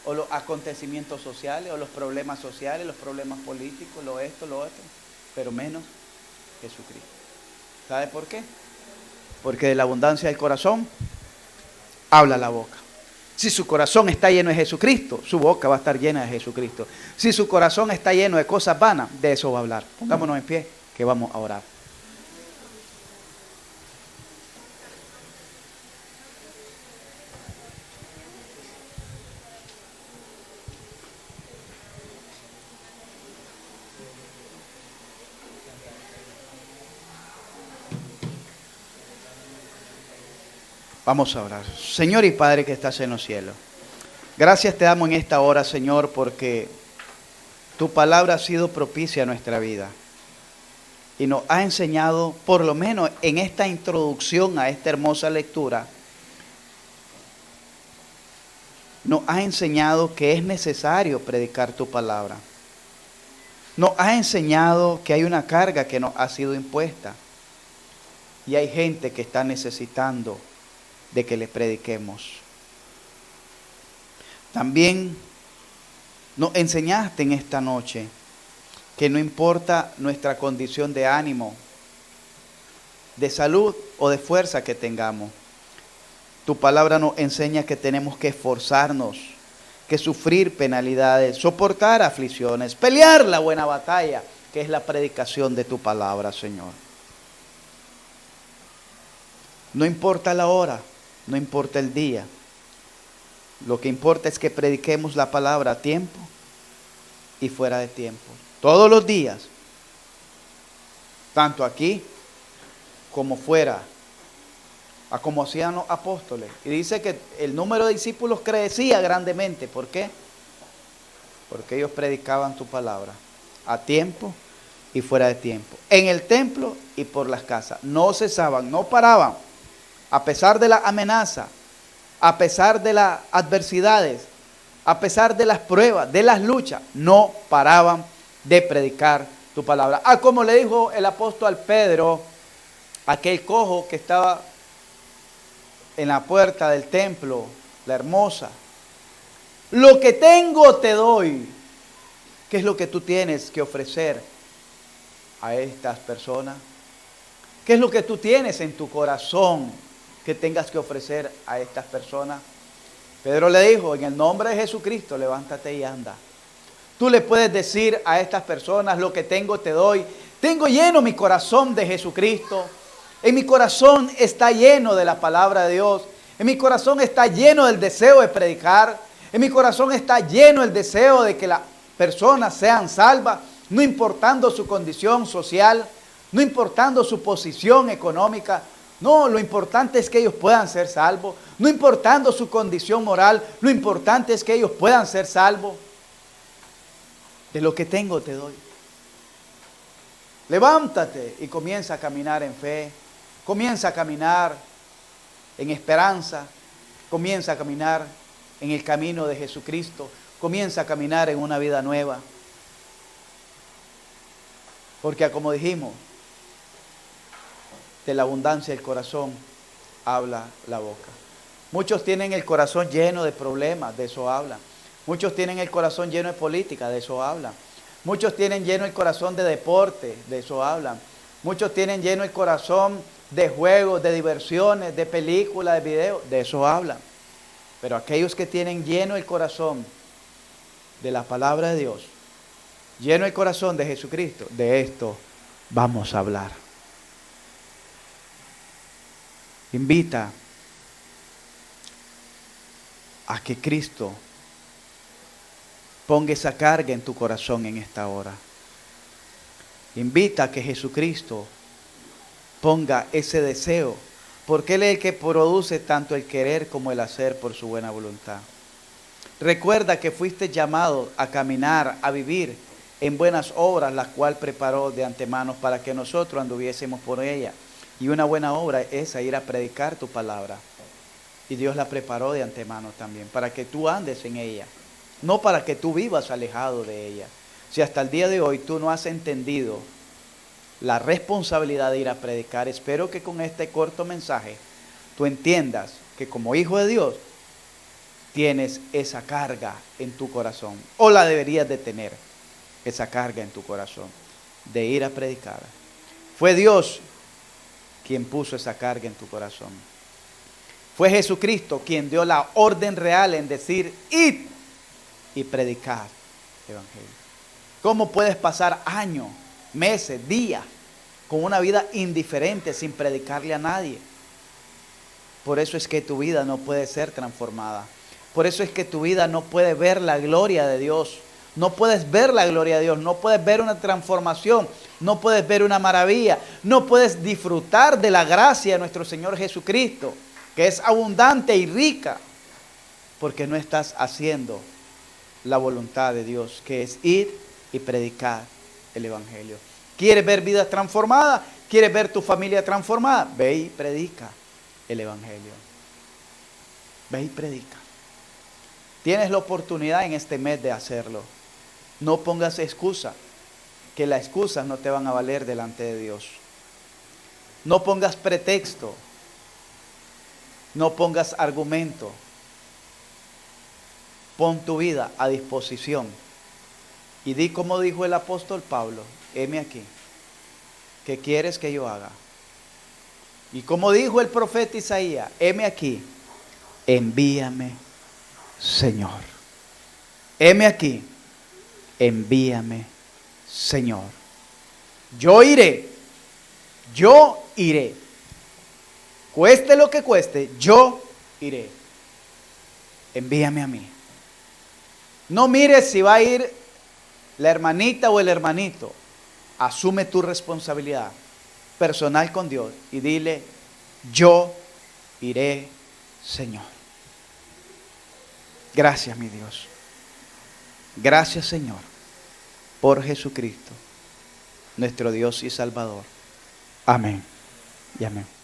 ¿O los acontecimientos sociales? ¿O los problemas sociales? ¿Los problemas políticos? ¿Lo esto, lo otro? Pero menos Jesucristo. ¿Sabe por qué? Porque de la abundancia del corazón habla la boca. Si su corazón está lleno de Jesucristo, su boca va a estar llena de Jesucristo. Si su corazón está lleno de cosas vanas, de eso va a hablar. Pongámonos en pie, que vamos a orar. Vamos a orar. Señor y Padre que estás en los cielos, gracias te damos en esta hora, Señor, porque tu palabra ha sido propicia a nuestra vida y nos ha enseñado, por lo menos en esta introducción a esta hermosa lectura, nos ha enseñado que es necesario predicar tu palabra. Nos ha enseñado que hay una carga que nos ha sido impuesta y hay gente que está necesitando de que le prediquemos. También nos enseñaste en esta noche que no importa nuestra condición de ánimo, de salud o de fuerza que tengamos, tu palabra nos enseña que tenemos que esforzarnos, que sufrir penalidades, soportar aflicciones, pelear la buena batalla, que es la predicación de tu palabra, Señor. No importa la hora, no importa el día. Lo que importa es que prediquemos la palabra a tiempo y fuera de tiempo. Todos los días. Tanto aquí como fuera. A como hacían los apóstoles. Y dice que el número de discípulos crecía grandemente. ¿Por qué? Porque ellos predicaban tu palabra a tiempo y fuera de tiempo. En el templo y por las casas. No cesaban, no paraban. A pesar de la amenaza, a pesar de las adversidades, a pesar de las pruebas, de las luchas, no paraban de predicar tu palabra. Como le dijo el apóstol Pedro, aquel cojo que estaba en la puerta del templo, la hermosa, lo que tengo te doy. ¿Qué es lo que tú tienes que ofrecer a estas personas? ¿Qué es lo que tú tienes en tu corazón que tengas que ofrecer a estas personas? Pedro le dijo, en el nombre de Jesucristo, levántate y anda. Tú le puedes decir a estas personas, lo que tengo te doy. Tengo lleno mi corazón de Jesucristo. En mi corazón está lleno de la palabra de Dios. En mi corazón está lleno del deseo de predicar. En mi corazón está lleno el deseo de que las personas sean salvas, no importando su condición social, no importando su posición económica. No, lo importante es que ellos puedan ser salvos. No importando su condición moral, lo importante es que ellos puedan ser salvos. De lo que tengo te doy. Levántate y comienza a caminar en fe. Comienza a caminar en esperanza. Comienza a caminar en el camino de Jesucristo. Comienza a caminar en una vida nueva. Porque como dijimos, de la abundancia del corazón habla la boca. Muchos tienen el corazón lleno de problemas, de eso hablan. Muchos tienen el corazón lleno de política, de eso hablan. Muchos tienen lleno el corazón de deporte, de eso hablan. Muchos tienen lleno el corazón de juegos, de diversiones, de películas, de videos, de eso hablan. Pero aquellos que tienen lleno el corazón de la palabra de Dios, lleno el corazón de Jesucristo, de esto vamos a hablar. Invita a que Cristo ponga esa carga en tu corazón en esta hora. Invita a que Jesucristo ponga ese deseo, porque Él es el que produce tanto el querer como el hacer por su buena voluntad. Recuerda que fuiste llamado a caminar, a vivir en buenas obras, las cuales preparó de antemano para que nosotros anduviésemos por ella. Y una buena obra es ir a predicar tu palabra. Y Dios la preparó de antemano también, para que tú andes en ella, no para que tú vivas alejado de ella. Si hasta el día de hoy tú no has entendido la responsabilidad de ir a predicar, espero que con este corto mensaje tú entiendas que como hijo de Dios tienes esa carga en tu corazón, o la deberías de tener, esa carga en tu corazón de ir a predicar. Fue Dios quien puso esa carga en tu corazón. Fue Jesucristo quien dio la orden real en decir, id y predicar el evangelio. ¿Cómo puedes pasar años, meses, días con una vida indiferente sin predicarle a nadie? Por eso es que tu vida no puede ser transformada. Por eso es que tu vida no puede ver la gloria de Dios. No puedes ver la gloria de Dios, no puedes ver una transformación, no puedes ver una maravilla, no puedes disfrutar de la gracia de nuestro Señor Jesucristo, que es abundante y rica, porque no estás haciendo la voluntad de Dios, que es ir y predicar el evangelio. ¿Quieres ver vidas transformadas? ¿Quieres ver tu familia transformada? Ve y predica el evangelio. Ve y predica. Tienes la oportunidad en este mes de hacerlo. No pongas excusa, que las excusas no te van a valer delante de Dios. No pongas pretexto. No pongas argumento. Pon tu vida a disposición. Y di como dijo el apóstol Pablo, heme aquí, ¿qué quieres que yo haga? Y como dijo el profeta Isaías, heme aquí, envíame, Señor. Heme aquí, envíame, Señor. Yo iré. Cueste lo que cueste, yo iré. Envíame a mí. No mires si va a ir la hermanita o el hermanito. Asume tu responsabilidad personal con Dios y dile, yo iré, Señor. Gracias, mi Dios. Gracias, Señor, por Jesucristo, nuestro Dios y Salvador. Amén y amén.